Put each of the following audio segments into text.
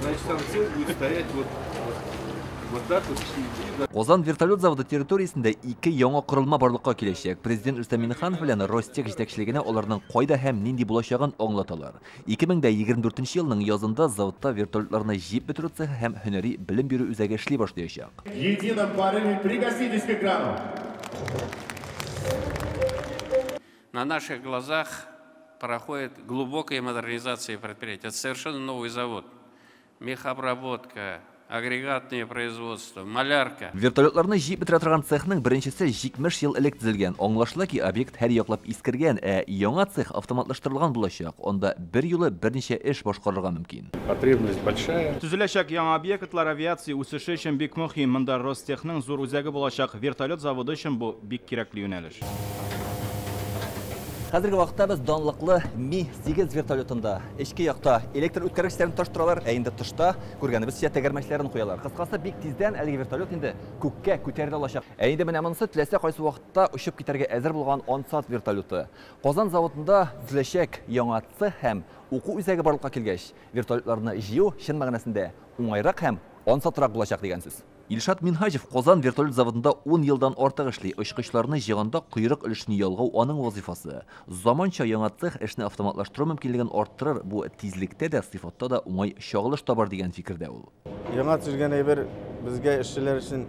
Значит, сам цех будет стоять вот так вот. Озан вертолет заводы территориясында 2 яңа құрылма барлыкка киләчәк. Президент Рөстәм Миңнеханов белән Ростех җитәкчелегенә аларның кайда һәм нинди булачагын аңлаталар. 2024 елның язында заводта вертолетларны җип бетерү цехы һәм һөнәри белем бирү үзәге эшли башлаячак. В едином порыве пригаситесь к экрану. На наших глазах проходит глубокая модернизация предприятия. Это совершенно новый завод. Мехобработка, агрегатное производство, малярка. Вертолетларны җип бетерә торган цехның беренчесе 70 ел элек төзелгән. Аңлашыла ки, объект һәр яклап искергән, яңа цех автоматлаштырылган булачак. Онда бер юлы берничә эш башкарырга мөмкин. Потребность большая. Төзеләчәк яңа объектлар авиация үсеше өчен бик мөһим. Монда Ростехның зур үзәге булачак. Вертолет заводы өчен бу бик кирәкле юнәлеш. Хәзерге вакытта без данлыклы Ми-8 вертолетында эчке якта электр үткәргечләрен таштыралар, инде тышта күргәнебезчә тәгәрмәчләрен куялар. Кыскасы, бик тиздән әлеге вертолет инде күккә күтәрелә алачак. Инде менә монысы теләсә кайсы вакытта очып китәргә әзер булган Ансат вертолеты. Казан заводында төзеләчәк яңа цех һәм уку үзәге барлыкка килгәч, вертолетларны җыю чын мәгънәсендә уңайрак һәм ансатрак булачак дигән сүз. Илшат Минхаҗев Казан вертолет заводында 10 елдан артык эшли. Очкычларны җыганда койрык өлешен ялгау аның вазифасы. Заманча яңа цех эшне автоматлаштыру мөмкинлеген арттырыр, бу тизлектә дә, сыйфатта да уңай чагылыш табар дигән фикердә ул. Яңа төзелгән әйбер безгә эшчеләр өчен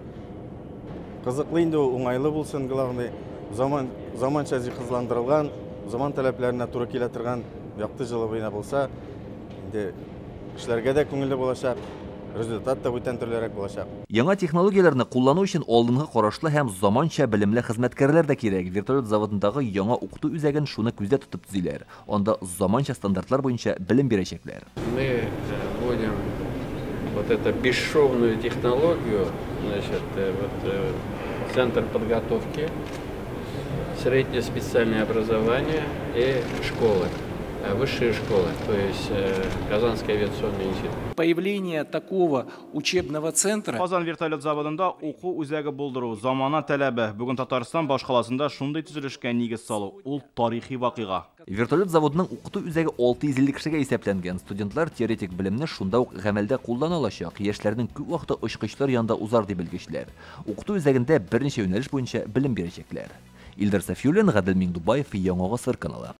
кызыклы инде, уңайлы булсын, главный заманча җиһазландырылган, заман таләпләренә туры килә торган якты җылы булса, инде эшләргә дә күңелле булачак. Результат та бүтән төрлерәк булачак. Яңа технологияләрне куллану өчен алдынгы карашлы һәм заманча белемле хезмәткәрләр дә кирәк. Вертолет заводындагы яңа укыту үзәген шуны күздә тотып төзиләр. Анда заманча стандартлар буенча белем бирәчәкләр. Мы вводим вот эту бесшовную технологию, значит, центр подготовки, среднее специальное образование и школы. Высшие школы, то есть Казанский авиационный институт. Появление такого учебного центра. Казан вертолет заводында уку үзәге булдыру замана таләбе. Бүген Татарстан башкаласында шундый төзелешкә нигез салу. Ул тарихи вакыйга. Вертолет заводының укыту үзәге 650 кешегә исәпләнгән. Студентлар теоретик белемне шунда ук гамәлдә куллана алачак. Яшьләрнең күп вакыты очкычлар янында узар дип белгечләр. Укыту үзәгендә берничә юнәлеш буенча белем бирәчәкләр. Илдар Сафиуллин, Гадел Миңдубаев, Яңа Гасыр каналы.